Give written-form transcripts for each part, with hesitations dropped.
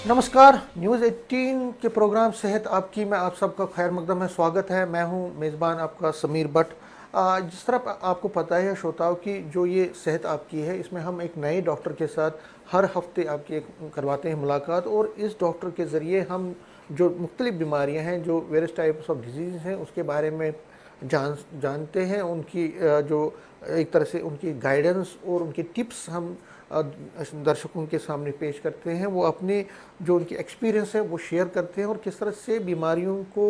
नमस्कार। न्यूज़ 18 के प्रोग्राम सेहत आपकी में आप सबका खैर मकदम है, स्वागत है। मैं हूं मेज़बान आपका समीर भट्ट। जिस तरह आपको पता है श्रोताओं की जो ये सेहत आपकी है, इसमें हम एक नए डॉक्टर के साथ हर हफ्ते आपकी एक करवाते हैं मुलाकात, और इस डॉक्टर के ज़रिए हम जो मुख्तलिफ बीमारियां हैं, जो वेरियस टाइप्स ऑफ डिजीज़ हैं, उसके बारे में जानते हैं। उनकी जो एक तरह से उनकी गाइडेंस और उनकी टिप्स हम दर्शकों के सामने पेश करते हैं। वो अपने जो उनकी एक्सपीरियंस है वो शेयर करते हैं, और किस तरह से बीमारियों को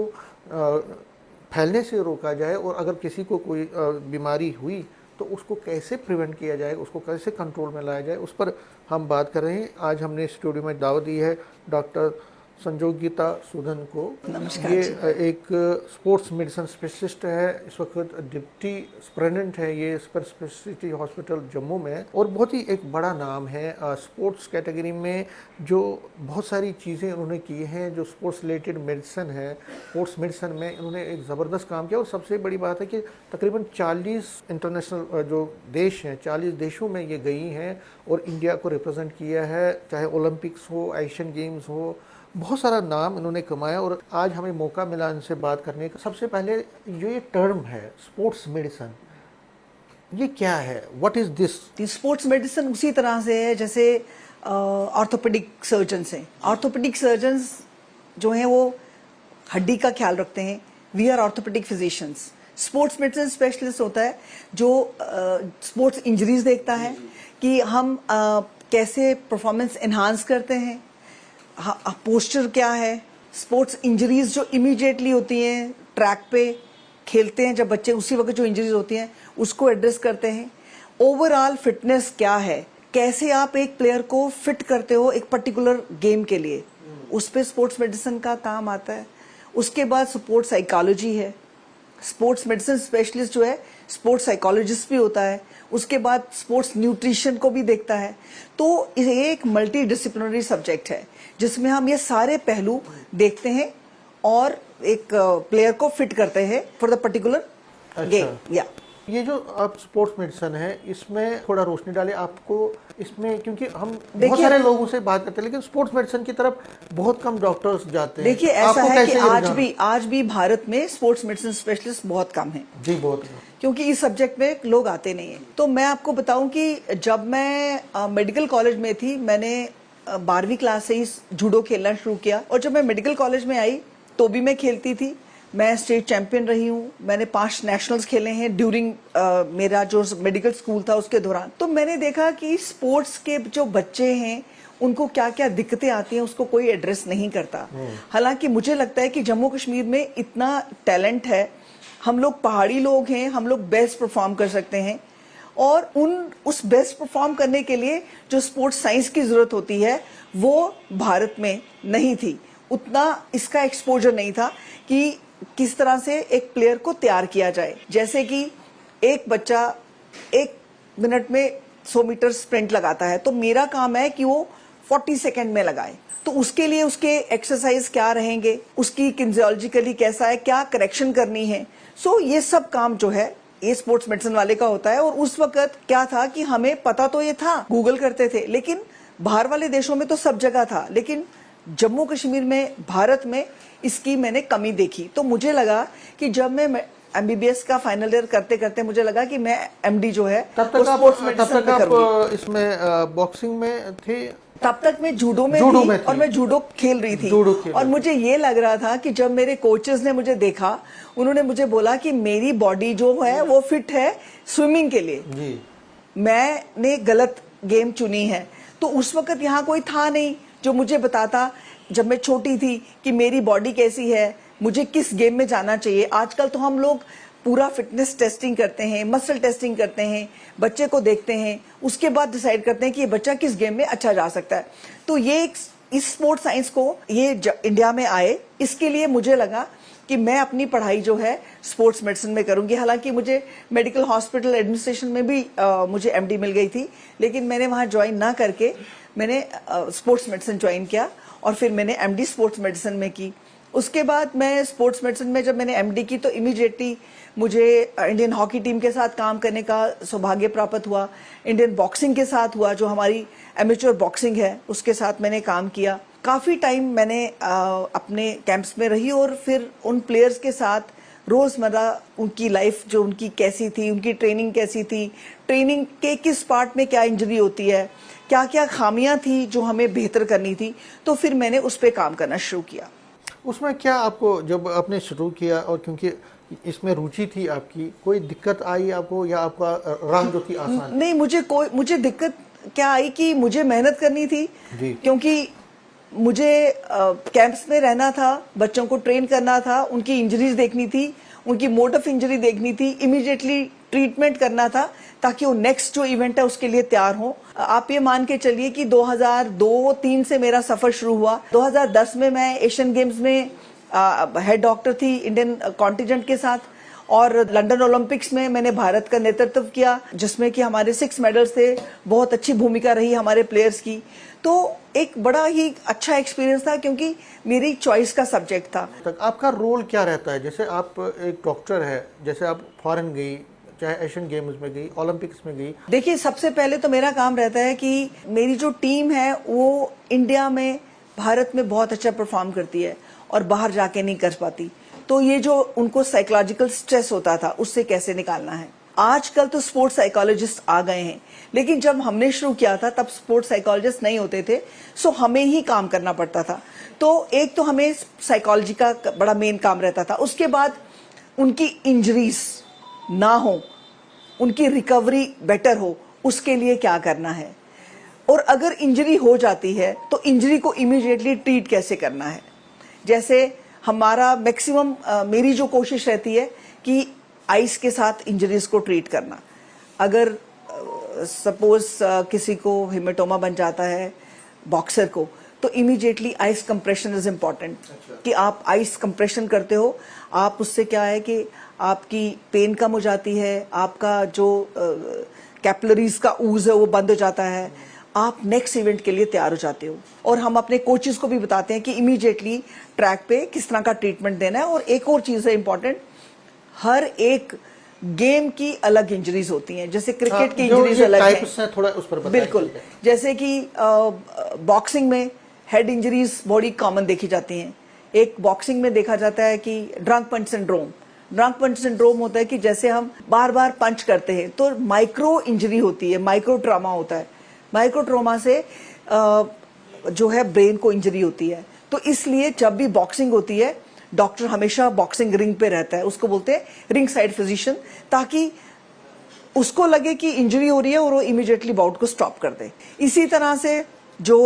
फैलने से रोका जाए, और अगर किसी को कोई बीमारी हुई तो उसको कैसे प्रिवेंट किया जाए, उसको कैसे कंट्रोल में लाया जाए, उस पर हम बात कर रहे हैं। आज हमने स्टूडियो में दावत दी है डॉक्टर संजोगिता सुधन को। नमस्कार। ये एक स्पोर्ट्स मेडिसिन स्पेशलिस्ट है, इस वक्त डिप्टी सुपरिटेंडेंट है ये सुपर स्पेशलिटी हॉस्पिटल जम्मू में, और बहुत ही एक बड़ा नाम है स्पोर्ट्स कैटेगरी में। जो बहुत सारी चीज़ें उन्होंने की हैं जो स्पोर्ट्स रिलेटेड मेडिसिन है, स्पोर्ट्स मेडिसिन में इन्होंने एक ज़बरदस्त काम किया। और सबसे बड़ी बात है कि तकरीबन 40 इंटरनेशनल जो देश हैं, 40 देशों में ये गई हैं और इंडिया को रिप्रेजेंट किया है, चाहे ओलंपिक्स हो, एशियन गेम्स हो, बहुत सारा नाम इन्होंने कमाया। और आज हमें मौका मिला इनसे बात करने का। सबसे पहले जो ये टर्म है स्पोर्ट्स मेडिसिन, ये क्या है, what is this? Sports medicine उसी तरह से है जैसे ऑर्थोपेडिक सर्जन्स हैं। ऑर्थोपेडिक सर्जन्स जो हैं वो हड्डी का ख्याल रखते हैं। We are orthopedic physicians. Sports medicine specialist होता है जो स्पोर्ट्स इंजरीज देखता है कि हम कैसे परफॉर्मेंस एनहांस करते हैं, पोस्चर क्या है। स्पोर्ट्स इंजरीज जो इमीडिएटली होती हैं, ट्रैक पे खेलते हैं जब बच्चे, उसी वक्त जो इंजरीज होती हैं उसको एड्रेस करते हैं। ओवरऑल फिटनेस क्या है, कैसे आप एक प्लेयर को फिट करते हो एक पर्टिकुलर गेम के लिए, उस पे स्पोर्ट्स मेडिसिन का काम आता है। उसके बाद स्पोर्ट्स साइकोलॉजी है। स्पोर्ट्स मेडिसिन स्पेशलिस्ट जो है स्पोर्ट्स साइकोलॉजिस्ट भी होता है। उसके बाद स्पोर्ट्स न्यूट्रिशन को भी देखता है। तो ये एक मल्टी डिसिप्लिनरी सब्जेक्ट है जिसमें हम ये सारे पहलू देखते हैं और एक प्लेयर को फिट करते हैं फॉर द पर्टिकुलर गेम। या ये जो आप स्पोर्ट्स मेडिसिन है, इसमें थोड़ा रोशनी डालें आपको इसमें, क्योंकि हम बहुत सारे लोगों से बात करते हैं लेकिन स्पोर्ट्स मेडिसिन की तरफ बहुत कम डॉक्टर्स जाते हैं। देखिए ऐसा है कि आज भी भारत में स्पोर्ट्स मेडिसिन स्पेशलिस्ट बहुत कम है जी, बहुत, क्योंकि इस सब्जेक्ट में लोग आते नहीं है। तो मैं आपको बताऊं कि जब मैं मेडिकल कॉलेज में थी, मैंने 12वीं क्लास से ही जूडो खेलना शुरू किया, और जब मैं मेडिकल कॉलेज में आई तो भी मैं खेलती थी। मैं स्टेट चैंपियन रही हूँ। मैंने 5 नेशनल्स खेले हैं ड्यूरिंग मेरा जो मेडिकल स्कूल था उसके दौरान। तो मैंने देखा कि स्पोर्ट्स के जो बच्चे हैं उनको क्या क्या दिक्कतें आती हैं उसको कोई एड्रेस नहीं करता। हालांकि मुझे लगता है कि जम्मू कश्मीर में इतना टैलेंट है, हम लोग पहाड़ी लोग हैं, हम लोग बेस्ट परफॉर्म कर सकते हैं, और उस बेस्ट परफॉर्म करने के लिए जो स्पोर्ट्स साइंस की जरूरत होती है वो भारत में नहीं थी। उतना इसका एक्सपोजर नहीं था कि किस तरह से एक प्लेयर को तैयार किया जाए। जैसे कि एक बच्चा 1 मिनट में 100 मीटर स्प्रिंट लगाता है, तो मेरा काम है कि वो 40 सेकंड में लगाए। तो उसके लिए उसके एक्सरसाइज क्या रहेंगे, उसकी किन्जियोलॉजिकली कैसा है, क्या करेक्शन करनी है। सो ये सब काम जो है ये स्पोर्ट्स मेडिसिन वाले का होता है। और उस वक्त क्या था कि हमें पता तो ये था, गूगल करते थे, लेकिन बाहर वाले देशों में तो सब जगह था, लेकिन जम्मू कश्मीर में, भारत में इसकी मैंने कमी देखी। तो मुझे लगा कि जब मैं MBBS का फाइनल ईयर करते करते मुझे लगा कि मैं MD जो है तब तक आप इसमें बॉक्सिंग में थे? तब तक मैं जूडो में थी और मैं जूडो खेल रही थी। और मुझे ये लग रहा था कि जब मेरे कोचेस ने मुझे देखा, उन्होंने मुझे बोला कि मेरी बॉडी जो है वो फिट है स्विमिंग के लिए जी। मैंने गलत गेम चुनी है। तो उस वक्त यहाँ कोई था नहीं जो मुझे बताता, जब मैं छोटी थी, कि मेरी बॉडी कैसी है, मुझे किस गेम में जाना चाहिए। आजकल तो हम लोग पूरा फिटनेस टेस्टिंग करते हैं, मसल टेस्टिंग करते हैं, बच्चे को देखते हैं, उसके बाद डिसाइड करते हैं कि ये बच्चा किस गेम में अच्छा जा सकता है। तो ये इस स्पोर्ट्स साइंस को ये इंडिया में आए, इसके लिए मुझे लगा कि मैं अपनी पढ़ाई जो है स्पोर्ट्स मेडिसिन में करूंगी। हालांकि मुझे मेडिकल हॉस्पिटल एडमिनिस्ट्रेशन में भी मुझे MD मिल गई थी, लेकिन मैंने वहां ज्वाइन ना करके मैंने स्पोर्ट्स मेडिसिन ज्वाइन किया और फिर मैंने MD स्पोर्ट्स मेडिसिन में की। उसके बाद मैं स्पोर्ट्स मेडिसिन में जब मैंने MD की तो इमीडिएटली मुझे इंडियन हॉकी टीम के साथ काम करने का सौभाग्य प्राप्त हुआ। इंडियन बॉक्सिंग के साथ हुआ, जो हमारी एमेच्योर बॉक्सिंग है उसके साथ मैंने काम किया। काफ़ी टाइम मैंने अपने कैंप्स में रही और फिर उन प्लेयर्स के साथ रोज़मर्रा उनकी लाइफ जो उनकी कैसी थी, उनकी ट्रेनिंग कैसी थी, ट्रेनिंग के किस पार्ट में क्या इंजरी होती है, क्या क्या खामियां थी जो हमें बेहतर करनी थी, तो फिर मैंने उस पर काम करना शुरू किया। उसमें क्या आपको जब आपने शुरू किया और क्योंकि इसमें रुचि थी आपकी, कोई दिक्कत आई आपको या आपका राह जो थी आसान? नहीं, मुझे दिक्कत क्या आई कि मुझे मेहनत करनी थी जी। क्योंकि मुझे कैंप्स में रहना था, बच्चों को ट्रेन करना था, उनकी इंजरीज देखनी थी, उनकी मोड ऑफ इंजरी देखनी थी, इमीडिएटली ट्रीटमेंट करना था ताकि वो नेक्स्ट जो इवेंट है उसके लिए तैयार हो। आप ये मान के चलिए कि 2002-03 से मेरा सफर शुरू हुआ। 2010 में मैं एशियन गेम्स में हेड डॉक्टर थी इंडियन कॉन्टिजेंट के साथ, और लंदन ओलंपिक्स में मैंने भारत का नेतृत्व किया जिसमें कि हमारे 6 मेडल्स थे। बहुत अच्छी भूमिका रही हमारे प्लेयर्स की, तो एक बड़ा ही अच्छा एक्सपीरियंस था क्योंकि मेरी चॉइस का सब्जेक्ट था। तक आपका रोल क्या रहता है? जैसे आप एक डॉक्टर है, जैसे आप फॉरेन गई, चाहे एशियन गेम्स में गई, ओलंपिक्स में गई। देखिए, सबसे पहले तो मेरा काम रहता है कि मेरी जो टीम है वो इंडिया में, भारत में बहुत अच्छा परफॉर्म करती है और बाहर जाके नहीं कर पाती, तो ये जो उनको साइकोलॉजिकल स्ट्रेस होता था उससे कैसे निकालना है। आजकल तो स्पोर्ट्स साइकोलॉजिस्ट आ गए हैं, लेकिन जब हमने शुरू किया था तब स्पोर्ट्स साइकोलॉजिस्ट नहीं होते थे, सो हमें ही काम करना पड़ता था। तो एक तो हमें साइकोलॉजी का बड़ा मेन काम रहता था, उसके बाद उनकी इंजरीज ना हो, उनकी रिकवरी बेटर हो, उसके लिए क्या करना है, और अगर इंजरी हो जाती है तो इंजरी को इमीडिएटली ट्रीट कैसे करना है। जैसे हमारा मैक्सिमम मेरी जो कोशिश रहती है कि आइस के साथ इंजरीज को ट्रीट करना। अगर सपोज किसी को हेमेटोमा बन जाता है, बॉक्सर को, तो immediately ice compression is important. कि आप आइस कंप्रेशन करते हो, आप उससे क्या है कि आपकी पेन कम हो जाती है, आपका जो कैपिलरीज का ऊज है वो बंद हो जाता है, आप नेक्स्ट इवेंट के लिए तैयार हो जाते हो। और हम अपने कोचेस को भी बताते हैं कि इमीडिएटली ट्रैक पे किस तरह का ट्रीटमेंट देना है। और एक और चीज है इंपॉर्टेंट, हर एक गेम की अलग इंजरीज होती हैं। जैसे क्रिकेट की इंजरीज अलग है, थोड़ा उस पर बताइए। बिल्कुल, जैसे कि बॉक्सिंग में हेड इंजरीज बड़ी कॉमन देखी जाती हैं। एक बॉक्सिंग में देखा जाता है कि ड्रंक पंच सिंड्रोम। ड्रंक पंच सिंड्रोम होता है कि जैसे हम बार बार पंच करते हैं तो माइक्रो इंजरी होती है, माइक्रो ट्रॉमा होता है। माइक्रो ट्रॉमा से जो है ब्रेन को इंजरी होती है। तो इसलिए जब भी बॉक्सिंग होती है, डॉक्टर हमेशा बॉक्सिंग रिंग पे रहता है, उसको बोलते हैं रिंग साइड फिजिशियन, ताकि उसको लगे कि इंजरी हो रही है और वो इमीडिएटली बाउट को स्टॉप कर दे। इसी तरह से जो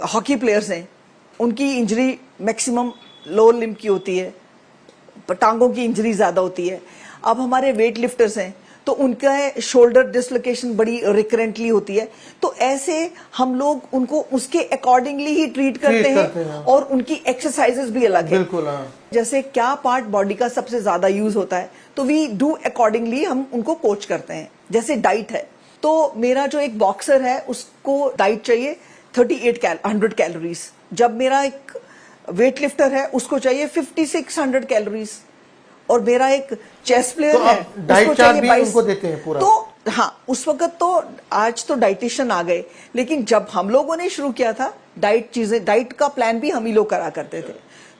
हॉकी प्लेयर्स हैं, उनकी इंजरी मैक्सिमम लोअर लिम्ब की होती है, टांगों की इंजरी ज्यादा होती है। अब हमारे वेट लिफ्टर्स हैं तो उनका शोल्डर डिसलोकेशन बड़ी रिकरेंटली होती है। तो ऐसे हम लोग उनको उसके अकॉर्डिंगली ही ट्रीट करते हैं और उनकी एक्सरसाइजेस भी अलग है। बिल्कुल, हाँ। जैसे क्या पार्ट बॉडी का सबसे ज्यादा यूज होता है तो वी डू अकॉर्डिंगली हम उनको कोच करते हैं। जैसे डाइट है, तो मेरा जो एक बॉक्सर है उसको डाइट चाहिए 100 कैलोरीज। जब मेरा एक वेट लिफ्टर है उसको चाहिए 5600 कैलोरीज, और मेरा एक चेस्ट प्लेयर है डाइट उसको चार्ट चाहिए भी 22। उनको देते हैं पूरा? तो हाँ, उस वक्त तो, आज तो डाइटिशियन आ गए, लेकिन जब हम लोगों ने शुरू किया था डाइट का प्लान भी हम ही लोग करा करते थे।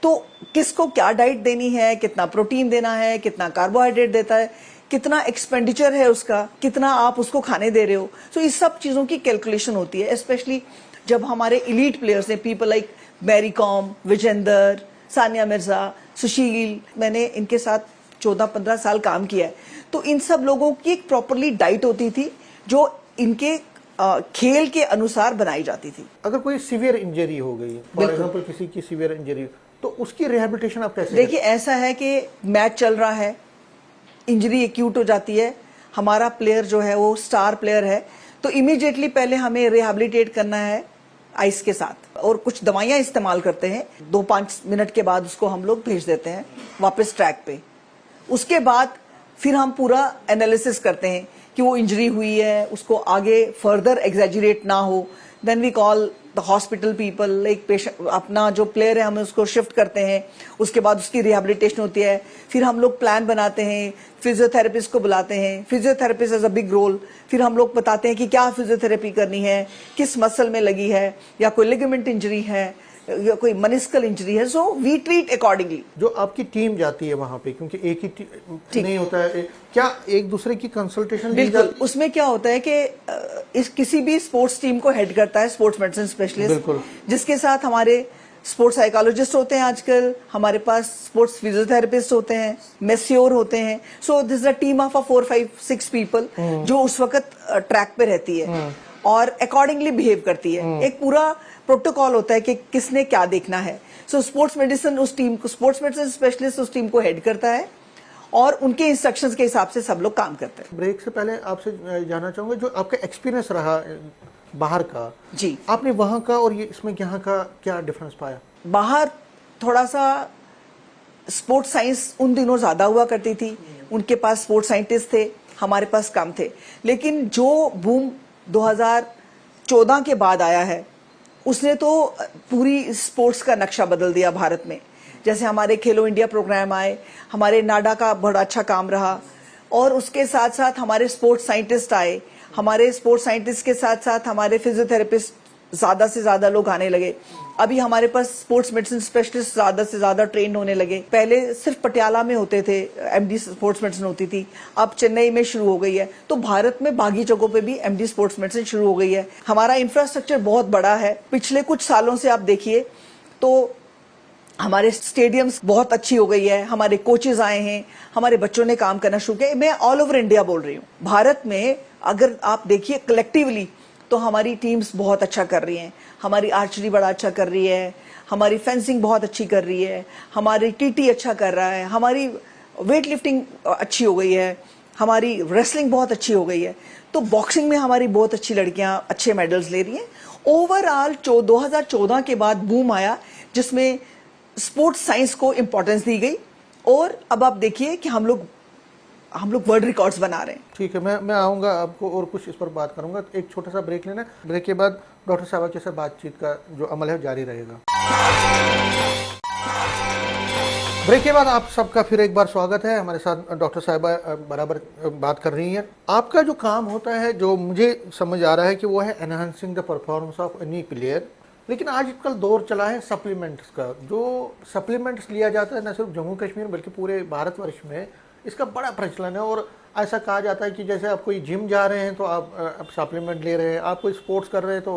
तो किसको क्या डाइट देनी है, कितना प्रोटीन देना है, कितना कार्बोहाइड्रेट देता है, कितना एक्सपेंडिचर है उसका, कितना आप उसको खाने दे रहे हो। तो इस सब चीजों की कैलकुलेशन होती है, स्पेशली जब हमारे इलीट प्लेयर्स हैं, people like Mary Kom, Vijender, Sania Mirza, Sushil, मैंने इनके साथ 14-15 साल काम किया है। तो इन सब लोगों की एक प्रॉपरली डाइट होती थी जो इनके खेल के अनुसार बनाई जाती थी। अगर कोई सीवियर इंजरी हो गई, फॉर एग्जांपल किसी की सीवियर इंजरी, तो उसकी रिहेबिलिटेशन आप कैसे? देखिए, ऐसा है कि मैच चल रहा है, इंजरी एक्यूट हो जाती है, हमारा प्लेयर जो है वो स्टार प्लेयर है, तो इमीडिएटली पहले हमें रिहेबिलिटेट करना है आइस के साथ, और कुछ दवाइयां इस्तेमाल करते हैं। 2-5 मिनट के बाद उसको हम लोग भेज देते हैं वापस ट्रैक पे। उसके बाद फिर हम पूरा एनालिसिस करते हैं कि वो इंजरी हुई है, उसको आगे फर्दर एग्जैजुरेट ना हो, then we call the hospital people, एक पेशेंट अपना जो प्लेयर है हम उसको शिफ्ट करते हैं, उसके बाद उसकी रिहेबिलिटेशन होती है, फिर हम लोग प्लान बनाते हैं, फिजियोथेरेपिस्ट को बुलाते हैं, physiotherapist has a big role, फिर हम लोग बताते हैं कि क्या फिजियोथेरेपी करनी है, किस मसल में लगी है, या कोई लिगामेंट इंजरी है या कोई मनिस्कल इंजरी है, सो वी ट्रीट अकॉर्डिंगली। जो आपकी टीम जाती है वहां पे, क्योंकि एक ही नहीं होता है, क्या एक दूसरे की कंसल्टेशन ली बिल्कुल, जाती? उसमें क्या होता है कि इस किसी भी स्पोर्ट्स टीम को हेड करता है स्पोर्ट्स मेडिसिन स्पेशलिस्ट, जिसके साथ हमारे स्पोर्ट्स साइकोलॉजिस्ट होते हैं, आजकल हमारे पास स्पोर्ट्स फिजियोथेरेपिस्ट होते हैं, मेस्योर होते हैं। So this is a team of 4, 5, 6 people जो उस वक्त ट्रैक पे रहती है और अकॉर्डिंगली बिहेव करती है। एक पूरा प्रोटोकॉल होता है कि किसने क्या देखना है। सो स्पोर्ट्स मेडिसिन उस टीम को, स्पोर्ट्स मेडिसिन स्पेशलिस्ट उस टीम को हेड करता है और उनके इंस्ट्रक्शंस के हिसाब से सब लोग काम करते हैं। ब्रेक से पहले आपसे जानना चाहूंगा, जो आपका एक्सपीरियंस रहा बाहर का, जी, आपने वहां का और ये इसमें यहाँ का क्या डिफरेंस पाया? बाहर थोड़ा सा स्पोर्ट्स साइंस उन दिनों ज्यादा हुआ करती थी, उनके पास स्पोर्ट्स साइंटिस्ट थे, हमारे पास कम थे। लेकिन जो बूम 2014 के बाद आया है उसने तो पूरी स्पोर्ट्स का नक्शा बदल दिया भारत में। जैसे हमारे खेलो इंडिया प्रोग्राम आए, हमारे नाडा का बड़ा अच्छा काम रहा, और उसके साथ साथ हमारे स्पोर्ट्स साइंटिस्ट आए, हमारे स्पोर्ट्स साइंटिस्ट के साथ साथ हमारे फिजियोथेरेपिस्ट ज्यादा से ज्यादा लोग आने लगे। अभी हमारे पास स्पोर्ट्स मेडिसिन स्पेशलिस्ट ज्यादा से ज्यादा ट्रेन होने लगे। पहले सिर्फ पटियाला में होते थे, एमडी स्पोर्ट्स मेडिसिन होती थी, अब चेन्नई में शुरू हो गई है। तो भारत में बाकी जगहों पे भी एमडी स्पोर्ट्स मेडिसिन शुरू हो गई है। हमारा इंफ्रास्ट्रक्चर बहुत बड़ा है। पिछले कुछ सालों से आप देखिए तो हमारे स्टेडियम्स बहुत अच्छी हो गई है, हमारे कोचेज आए हैं, हमारे बच्चों ने काम करना शुरू किया। मैं ऑल ओवर इंडिया बोल रही हूँ। भारत में अगर आप देखिए कलेक्टिवली तो हमारी टीम्स बहुत अच्छा कर रही हैं। हमारी आर्चरी बड़ा अच्छा कर रही है, हमारी फेंसिंग बहुत अच्छी कर रही है, हमारी टीटी अच्छा कर रहा है, हमारी वेट लिफ्टिंग अच्छी हो गई है, हमारी रेसलिंग बहुत अच्छी हो गई है। तो बॉक्सिंग में हमारी बहुत अच्छी लड़कियां अच्छे मेडल्स ले रही हैं। ओवरऑल 2014 के बाद बूम आया जिसमें स्पोर्ट्स साइंस को इंपॉर्टेंस दी गई, और अब आप देखिए कि हम लोग वर्ल्ड रिकॉर्ड्स बना रहे हैं। ठीक है, मैं आऊँगा आपको और कुछ इस पर बात करूँगा। एक छोटा सा ब्रेक लेना, ब्रेक के बाद डॉक्टर साहबा के साथ बातचीत का जो अमल है जारी रहेगा। ब्रेक के बाद आप सबका फिर एक बार स्वागत है। हमारे साथ डॉक्टर साहबा बराबर बात कर रही हैं। आपका जो काम होता है, जो मुझे समझ आ रहा है कि वो है enhancing the performance of any player. लेकिन आजकल दौर चला है सप्लीमेंट्स का। जो सप्लीमेंट्स लिया जाता है न सिर्फ जम्मू कश्मीर बल्कि पूरे भारतवर्ष में इसका बड़ा प्रचलन है। और ऐसा कहा जाता है कि जैसे आप कोई जिम जा रहे हैं तो आप सप्लीमेंट ले रहे हैं, आप कोई स्पोर्ट्स कर रहे हैं तो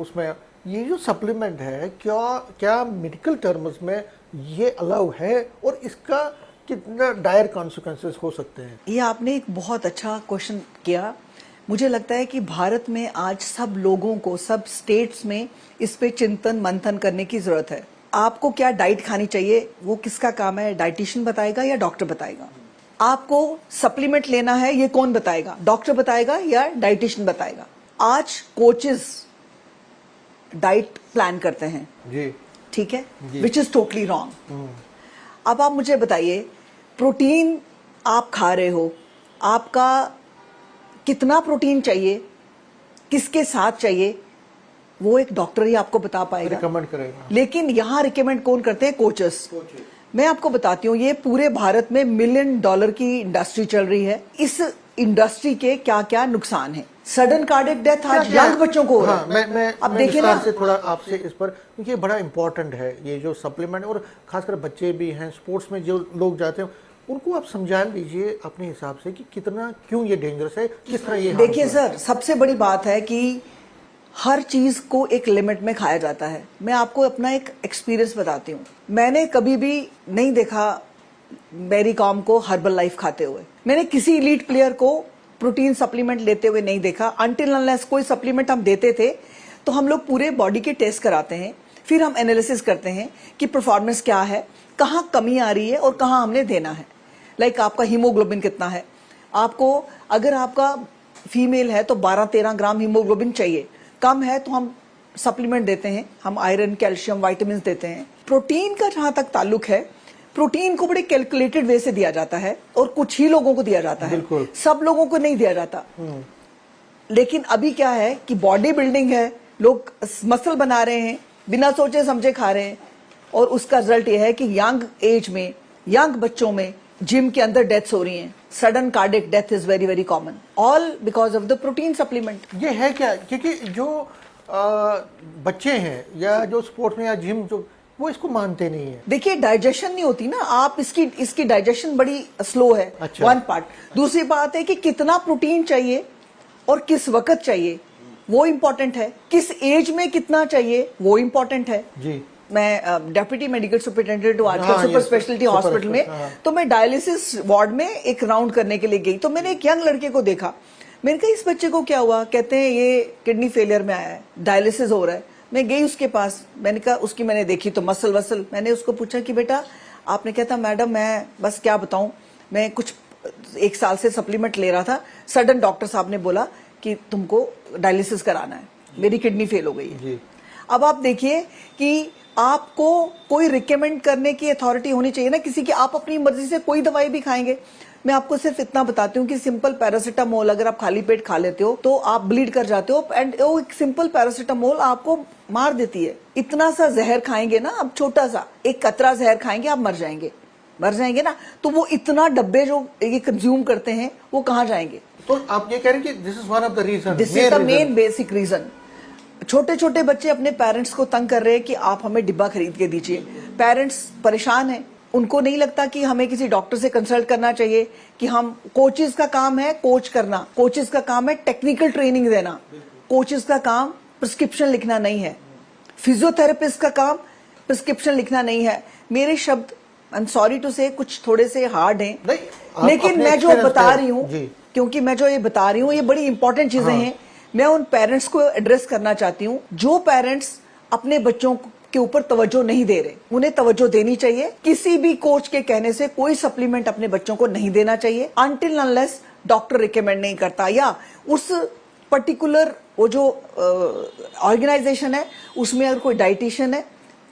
उसमें ये जो सप्लीमेंट है, क्या मेडिकल टर्म्स में ये अलाउ है और इसका कितना डायर कॉन्सिक्वेंसेस हो सकते हैं? ये आपने एक बहुत अच्छा क्वेश्चन किया। मुझे लगता है कि भारत में आज सब लोगों को, सब स्टेट्स में इस पे चिंतन मंथन करने की जरूरत है। आपको क्या डाइट खानी चाहिए वो किसका काम है? डाइटिशियन बताएगा या डॉक्टर बताएगा? आपको सप्लीमेंट लेना है ये कौन बताएगा? डॉक्टर बताएगा या डाइटिशियन बताएगा? आज कोचेस डाइट प्लान करते हैं जी, ठीक है, विच इज टोटली रॉन्ग। अब आप मुझे बताइए, प्रोटीन आप खा रहे हो, आपका कितना प्रोटीन चाहिए, किसके साथ चाहिए, वो एक डॉक्टर ही आपको बता पाएगा, रिकमेंड करेगा। लेकिन यहाँ रिकमेंड कौन करते हैं? कोचेस। मैं आपको बताती हूँ, ये पूरे भारत में $1 मिलियन की इंडस्ट्री चल रही है। इस इंडस्ट्री के क्या क्या नुकसान है? सडन कार्डियक डेथ आज यंग बच्चों को हो रहा है। मैं अब देखिए ना, से थोड़ा आपसे इस पर, क्योंकि ये बड़ा इंपॉर्टेंट है ये जो सप्लीमेंट, और खासकर बच्चे भी हैं स्पोर्ट्स में जो लोग जाते हैं उनको आप समझा लीजिए अपने हिसाब से कि कितना, क्यों ये डेंजरस है, किस तरह ये। देखिए सर, सबसे बड़ी बात है कि हर चीज को एक लिमिट में खाया जाता है। मैं आपको अपना एक एक्सपीरियंस बताती हूँ। मैंने कभी भी नहीं देखा मैरी कॉम को हर्बल लाइफ खाते हुए। मैंने किसी एलीट प्लेयर को प्रोटीन सप्लीमेंट लेते हुए नहीं देखा। अनटिल अनलेस कोई सप्लीमेंट हम देते थे तो हम लोग पूरे बॉडी के टेस्ट कराते हैं, फिर हम एनालिसिस करते हैं कि परफॉर्मेंस क्या है, कहाँ कमी आ रही है और कहाँ हमने देना है। लाइक आपका हीमोग्लोबिन कितना है, आपको अगर आपका फीमेल है तो 12-13 ग्राम हीमोग्लोबिन चाहिए, कम है तो हम सप्लीमेंट देते हैं, हम आयरन, कैल्शियम, विटामिन देते हैं। प्रोटीन का जहां तक ताल्लुक है, प्रोटीन को बड़े कैलकुलेटेड वे से दिया जाता है और कुछ ही लोगों को दिया जाता है, सब लोगों को नहीं दिया जाता। लेकिन अभी क्या है कि बॉडी बिल्डिंग है, लोग मसल बना रहे हैं, बिना सोचे समझे खा रहे हैं, और उसका रिजल्ट ये है कि यंग एज में, यंग बच्चों में जिम के अंदर डेथ्स हो रही हैं। Sudden cardiac death is very very common, all because of the protein supplement. ये है क्या, क्योंकि जो बच्चे हैं या जो स्पोर्ट्स में या जिम, जो वो इसको मानते नहीं है। देखिए डाइजेशन नहीं होती ना, आप इसकी डाइजेशन बड़ी स्लो है। अच्छा। One part. दूसरी बात है कि कितना प्रोटीन चाहिए और किस वक्त चाहिए, वो इम्पोर्टेंट है। किस एज में कितना चाहिए, वो इम्पोर्टेंट है जी। मैं डेप्यूटी मेडिकल सुपरिटेंडेंट हूँ आजकल हाँ, सुपर स्पेशलिटी सुपर हॉस्पिटल में। हाँ। तो मैं डायलिसिस वार्ड में एक राउंड करने के लिए गई, तो मैंने एक यंग लड़के को देखा। मैंने कहा इस बच्चे को क्या हुआ? कहते हैं ये किडनी फेलियर में आया है, डायलिसिस हो रहा है। मैं गई उसके पास, मैंने कहा उसकी मैंने देखी तो मसल वसल, मैंने उसको पूछा कि बेटा आपने, कहता मैडम मैं बस क्या बताऊं, मैं कुछ 1 साल से सप्लीमेंट ले रहा था, सडन डॉक्टर साहब ने बोला कि तुमको डायलिसिस कराना है, मेरी किडनी फेल हो गई है। जी। अब आप देखिए कि आपको कोई रिकमेंड करने की अथॉरिटी होनी चाहिए ना किसी की। आप अपनी मर्जी से कोई दवाई भी खाएंगे। मैं आपको सिर्फ इतना बताती हूँ कि सिंपल पैरासीटामोल अगर आप खाली पेट खा लेते हो तो आप ब्लीड कर जाते हो, एंड वो एक सिंपल पैरासीटामोल आपको मार देती है। इतना सा जहर खाएंगे ना, अब छोटा सा एक कतरा जहर खाएंगे, आप मर जाएंगे ना। तो वो इतना डब्बे जो ये कंज्यूम करते हैं वो कहाँ जाएंगे? तो आप ये कह रहे हैं कि this is one of the reason, this is the main basic reason. छोटे छोटे बच्चे अपने पेरेंट्स को तंग कर रहे हैं कि आप हमें डिब्बा खरीद के दीजिए। पेरेंट्स परेशान हैं, उनको नहीं लगता कि हमें किसी डॉक्टर से कंसल्ट करना चाहिए, कि हम कोचेस का काम है कोच करना, कोचेस का काम है टेक्निकल ट्रेनिंग देना, कोचेस का काम प्रिस्क्रिप्शन लिखना नहीं है, फिजियोथेरेपिस्ट का काम प्रिस्क्रिप्शन लिखना नहीं है। मेरे शब्द आई एम सॉरी टू से कुछ थोड़े से हार्ड हैं, लेकिन मैं जो बता रही हूँ, क्योंकि मैं जो ये बता रही हूँ ये बड़ी इंपॉर्टेंट चीजें हैं। मैं उन पेरेंट्स को एड्रेस करना चाहती हूँ जो पेरेंट्स अपने बच्चों के ऊपर तवज्जो नहीं दे रहे, उन्हें तवज्जो देनी चाहिए। किसी भी कोच के कहने से कोई सप्लीमेंट अपने बच्चों को नहीं देना चाहिए अनटिल अनलेस डॉक्टर रिकमेंड नहीं करता, या उस पर्टिकुलर वो जो ऑर्गेनाइजेशन है उसमें अगर कोई डाइटिशियन है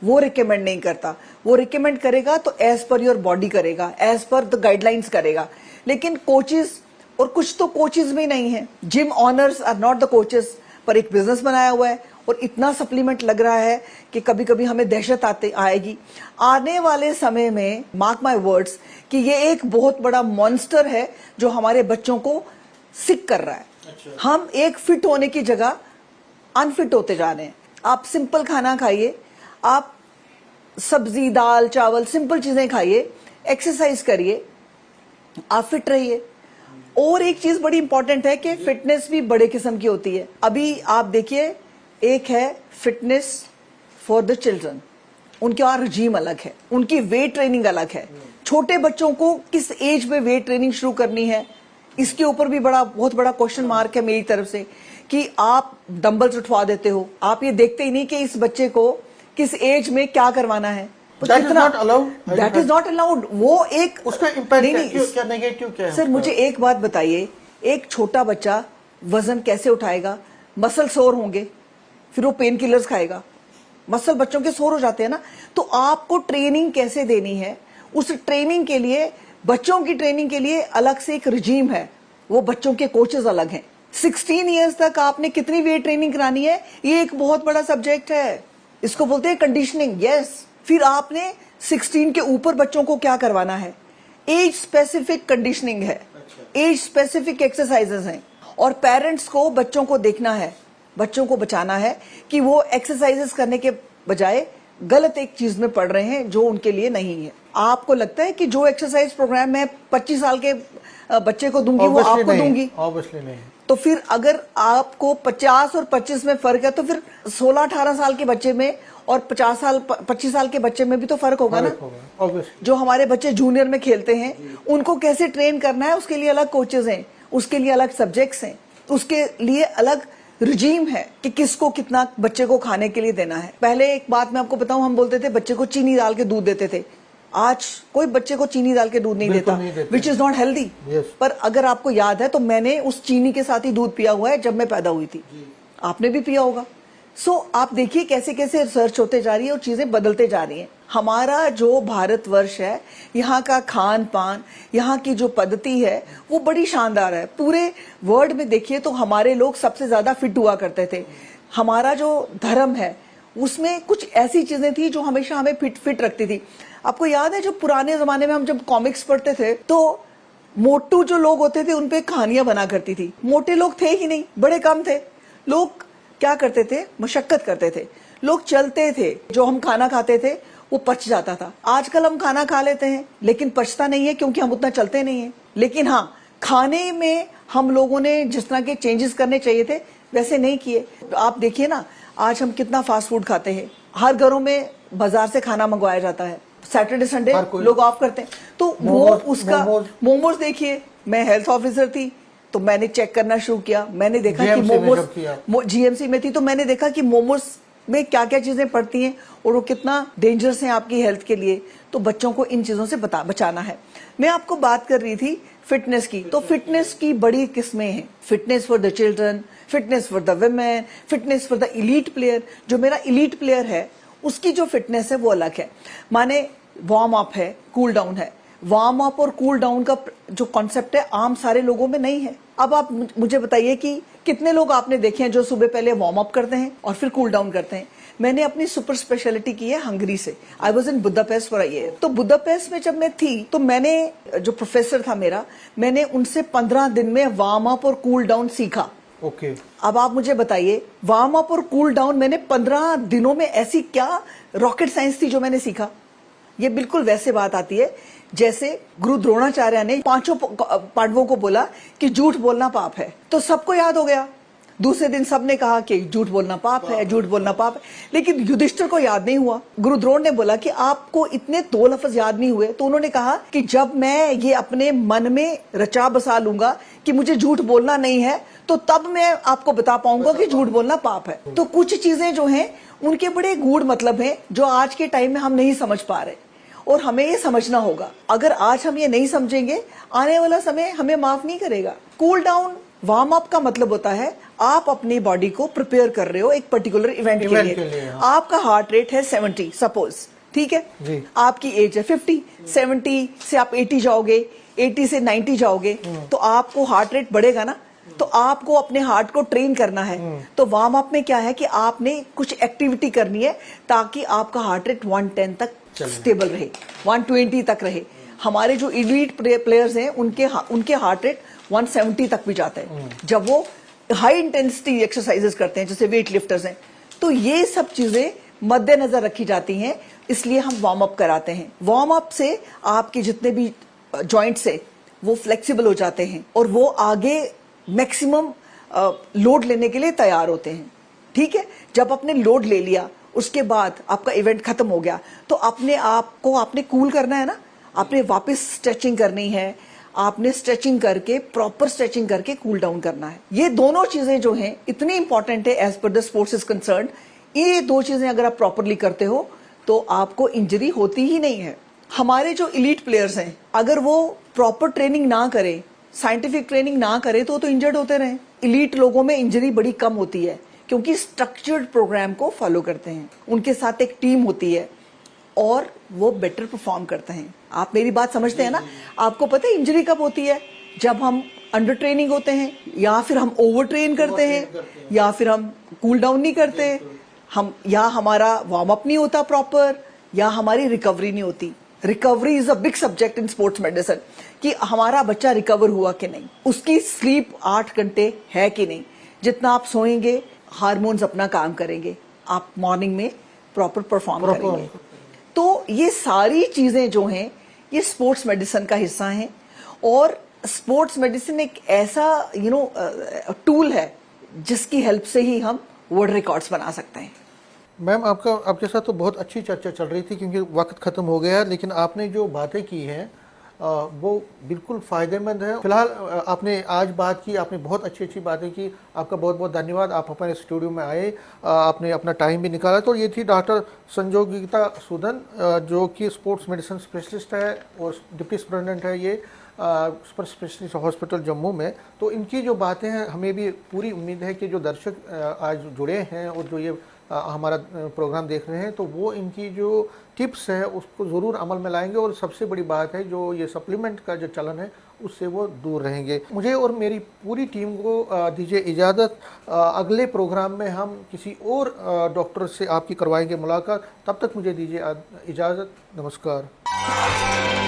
वो रिकमेंड नहीं करता। वो रिकमेंड करेगा तो एज पर योर बॉडी करेगा, एज पर द गाइडलाइंस करेगा। लेकिन कोचेस, और कुछ तो कोचेस भी नहीं है, gym owners are not the coaches, पर एक बिजनेस बनाया हुआ है और इतना सप्लीमेंट लग रहा है कि कभी कभी हमें दहशत आएगी। आने वाले समय में मार्क माय वर्ड्स कि ये एक बहुत बड़ा मॉन्स्टर है जो हमारे बच्चों को सिक कर रहा है। अच्छा। हम एक फिट होने की जगह अनफिट होते जा रहे हैं। आप सिंपल खाना खाइए, आप सब्जी दाल चावल सिंपल चीजें खाइए, एक्सरसाइज करिए, आप फिट रहिए। और एक चीज बड़ी इंपॉर्टेंट है कि फिटनेस भी बड़े किस्म की होती है। अभी आप देखिए, एक है फिटनेस फॉर द चिल्ड्रन, उनका रजीम अलग है, उनकी वेट ट्रेनिंग अलग है। छोटे बच्चों को किस एज में वेट ट्रेनिंग शुरू करनी है, इसके ऊपर भी बहुत बड़ा क्वेश्चन मार्क है मेरी तरफ से, कि आप डंबल्स उठवा देते हो, आप ये देखते ही नहीं कि इस बच्चे को किस एज में क्या करवाना है। That is not allowed. That is not allowed. वो एक उसका इम्पैक्ट क्या नेगेटिव क्या है? सर मुझे एक बात बताइए, एक छोटा बच्चा वजन कैसे उठाएगा? मसल सोर होंगे, फिर वो पेन किलर्स खाएगा, मसल बच्चों के सोर हो जाते हैं ना। तो आपको ट्रेनिंग कैसे देनी है, उस ट्रेनिंग के लिए, बच्चों की ट्रेनिंग के लिए अलग से एक रजीम है, वो बच्चों के कोचेस अलग हैं। 16 ईयर्स तक आपने कितनी वेट ट्रेनिंग करानी है, ये एक बहुत बड़ा सब्जेक्ट है, इसको बोलते हैं कंडीशनिंग। यस। फिर आपने 16 के ऊपर बच्चों को क्या करवाना है, एज स्पेसिफिक कंडीशनिंग है, एज स्पेसिफिक एक्सरसाइजेस हैं, और पेरेंट्स को बच्चों को देखना है, बच्चों को बचाना है कि वो एक्सरसाइजेस करने के बजाय गलत एक चीज में पड़ रहे हैं जो उनके लिए नहीं है। आपको लगता है कि जो एक्सरसाइज प्रोग्राम मैं 25 साल के बच्चे को दूंगी वो आपको दूंगी? ऑब्वियसली नहीं। तो फिर अगर आपको 50 और 25 में फर्क है तो फिर 16-18 साल के बच्चे में और 25 साल के बच्चे में भी तो फर्क होगा ना। जो हमारे बच्चे जूनियर में खेलते हैं उनको कैसे ट्रेन करना है, उसके लिए अलग कोचेस हैं, उसके लिए अलग सब्जेक्ट्स हैं, उसके लिए अलग रिजीम है कि किसको कितना बच्चे को खाने के लिए देना है। पहले एक बात मैं आपको बताऊं, हम बोलते थे बच्चे को चीनी डाल के दूध देते थे, आज कोई बच्चे को चीनी डाल के दूध नहीं देता, विच इज नॉट हेल्दी। पर अगर आपको याद है तो मैंने उस चीनी के साथ ही दूध पिया हुआ है जब मैं पैदा हुई थी, आपने भी पिया होगा। सो आप देखिए कैसे कैसे रिसर्च होते जा रही है और चीजें बदलते जा रही हैं। हमारा जो भारतवर्ष है, यहाँ का खान पान, यहाँ की जो पद्धति है वो बड़ी शानदार है। पूरे वर्ल्ड में देखिए तो हमारे लोग सबसे ज्यादा फिट हुआ करते थे। हमारा जो धर्म है उसमें कुछ ऐसी चीजें थी जो हमेशा हमें फिट रखती थी। आपको याद है, जो पुराने जमाने में हम जब कॉमिक्स पढ़ते थे तो मोटू जो लोग होते थे उन पे कहानियां बना करती थी। मोटे लोग थे ही नहीं, बड़े कम थे। लोग क्या करते थे, मशक्कत करते थे, लोग चलते थे। जो हम खाना खाते थे वो पच जाता था। आजकल हम खाना खा लेते हैं लेकिन पचता नहीं है क्योंकि हम उतना चलते नहीं है। लेकिन हाँ, खाने में हम लोगों ने जिस तरह के चेंजेस करने चाहिए थे वैसे नहीं किए। आप देखिए ना, आज हम कितना फास्ट फूड खाते हैं। हर घरों में बाजार से खाना मंगवाया जाता है। सैटरडे संडे लोग ऑफ करते हैं तो वो उसका मोमोज देखिए। मैं हेल्थ ऑफिसर थी तो मैंने चेक करना शुरू किया। मैंने देखा कि मोमोज जीएमसी में थी तो मैंने देखा कि मोमोज में क्या क्या चीजें पड़ती हैं और वो कितना डेंजरस है आपकी हेल्थ के लिए। तो बच्चों को इन चीजों से बचाना है। मैं आपको बात कर रही थी फिटनेस की। तो फिटनेस की बड़ी किस्में हैं। Fitness for the children, fitness for the women, fitness for the elite player. जो मेरा इलीट प्लेयर है उसकी जो फिटनेस है वो अलग है। माने वार्म अप है, कूल डाउन है। वार्म अप और कूल डाउन का जो कॉन्सेप्ट है आम सारे लोगों में नहीं है। अब आप मुझे बताइए कि कितने लोग आपने देखे हैं जो सुबह पहले वार्म अप करते हैं और फिर कूल डाउन करते हैं। मैंने अपनी सुपर स्पेशलिटी की है हंगरी से। I was in Budapest for a year. तो बुदापेस्ट में जब मैं थी तो मैंने, जो प्रोफेसर था मेरा, मैंने उनसे 15 दिन में वार्म अप और कूल डाउन सीखा। ओके। अब आप मुझे बताइए, वार्म अप और कूल डाउन मैंने 15 दिनों में ऐसी क्या रॉकेट साइंस थी जो मैंने सीखा। ये बिल्कुल वैसे बात आती है जैसे गुरु द्रोणाचार्य ने 5 पांडवों को बोला कि झूठ बोलना पाप है, तो सबको याद हो गया। दूसरे दिन सबने कहा कि झूठ बोलना पाप है, झूठ बोलना पाप है। लेकिन युधिष्ठिर को याद नहीं हुआ। गुरु द्रोण ने बोला कि आपको इतने 2 लफ्ज याद नहीं हुए, तो उन्होंने कहा कि जब मैं ये अपने मन में रचा बसा लूंगा कि मुझे झूठ बोलना नहीं है तो तब मैं आपको बता पाऊंगा कि झूठ बोलना पाप है। तो कुछ चीजें जो हैं उनके बड़े गूढ़ मतलब हैं जो आज के टाइम में हम नहीं समझ पा रहे और हमें ये समझना होगा। अगर आज हम ये नहीं समझेंगे, आने वाला समय हमें माफ नहीं करेगा। कूल डाउन, वार्म अप का मतलब होता है आप अपनी बॉडी को प्रिपेयर कर रहे हो एक पर्टिकुलर इवेंट के लिए। आपका हार्ट रेट है 70 सपोज, ठीक है जी। आपकी एज है 50, 70 से आप 80 जाओगे, 80 से 90 जाओगे तो आपको हार्ट रेट बढ़ेगा ना। तो आपको अपने हार्ट को ट्रेन करना है। तो वार्म अप में क्या है कि आपने कुछ एक्टिविटी करनी है ताकि आपका हार्ट रेट 110 तक स्टेबल रहे, 120 तक रहे। हमारे जो इलीट प्लेयर्स हैं उनके हार्ट रेट 170 तक भी जाता है जब वो हाई इंटेंसिटी एक्सरसाइजेस करते हैं, जैसे वेट लिफ्टर्स हैं। तो ये सब चीजें मद्देनजर रखी जाती हैं, इसलिए हम वार्म अप कराते हैं। वार्म अप से आपके जितने भी जॉइंट्स है वो फ्लेक्सिबल हो जाते हैं और वो आगे मैक्सिमम लोड लेने के लिए तैयार होते हैं। ठीक है, जब आपने लोड ले लिया उसके बाद आपका इवेंट खत्म हो गया तो अपने आप को आपने कूल करना है ना, आपने वापस स्ट्रेचिंग करनी है। आपने स्ट्रेचिंग करके, प्रॉपर स्ट्रेचिंग करके कूल डाउन करना है। ये दोनों चीजें जो हैं इतनी इंपॉर्टेंट है as per the sports is concerned. ये 2 चीजें अगर आप प्रॉपरली करते हो तो आपको इंजरी होती ही नहीं है। हमारे जो इलीट प्लेयर्स हैं अगर वो प्रॉपर ट्रेनिंग ना करें, साइंटिफिक ट्रेनिंग ना करें तो इंजर्ड होते रहे। इलीट लोगों में इंजरी बड़ी कम होती है क्योंकि स्ट्रक्चर्ड प्रोग्राम को फॉलो करते हैं, उनके साथ एक टीम होती है और वो बेटर परफॉर्म करते हैं। आप मेरी बात समझते हैं ना। आपको पता है इंजरी कब होती है? जब हम अंडर ट्रेनिंग होते हैं, या फिर हम ओवर ट्रेन करते हैं, या फिर हम कूल डाउन नहीं करते, हम या हमारा वार्म अप नहीं होता प्रॉपर, या हमारी रिकवरी नहीं होती। Recovery is a big subject in sports medicine कि हमारा बच्चा रिकवर हुआ कि नहीं, उसकी स्लीप 8 घंटे है कि नहीं, जितना आप सोएंगे हार्मोन्स अपना काम करेंगे, आप मॉर्निंग में प्रॉपर परफॉर्म करेंगे। तो ये सारी चीजें जो हैं ये स्पोर्ट्स मेडिसिन का हिस्सा हैं और स्पोर्ट्स मेडिसिन एक ऐसा टूल है जिसकी हेल्प से ही हम वर्ल्ड रिकॉर्ड्स बना सकते हैं। मैम आपके साथ तो बहुत अच्छी चर्चा चल रही थी क्योंकि वक्त ख़त्म हो गया, लेकिन आपने जो बातें की हैं वो बिल्कुल फ़ायदेमंद है। फिलहाल आपने आज बात की, आपने बहुत अच्छी बातें की, आपका बहुत बहुत धन्यवाद। आप हमारे स्टूडियो में आए, आपने अपना टाइम भी निकाला। तो ये थी डॉक्टर संजोगिता सूदन जो कि स्पोर्ट्स मेडिसिन स्पेशलिस्ट है और डिप्टी सुपरिटेंडेंट है ये सुपर स्पेशलिस्ट हॉस्पिटल जम्मू में। तो इनकी जो बातें हैं हमें भी पूरी उम्मीद है कि जो दर्शक आज जुड़े हैं और जो ये हमारा प्रोग्राम देख रहे हैं तो वो इनकी जो टिप्स है उसको ज़रूर अमल में लाएंगे। और सबसे बड़ी बात है जो ये सप्लीमेंट का जो चलन है उससे वो दूर रहेंगे। मुझे और मेरी पूरी टीम को दीजिए इजाज़त। अगले प्रोग्राम में हम किसी और डॉक्टर से आपकी करवाएंगे मुलाकात। तब तक मुझे दीजिए इजाज़त। नमस्कार।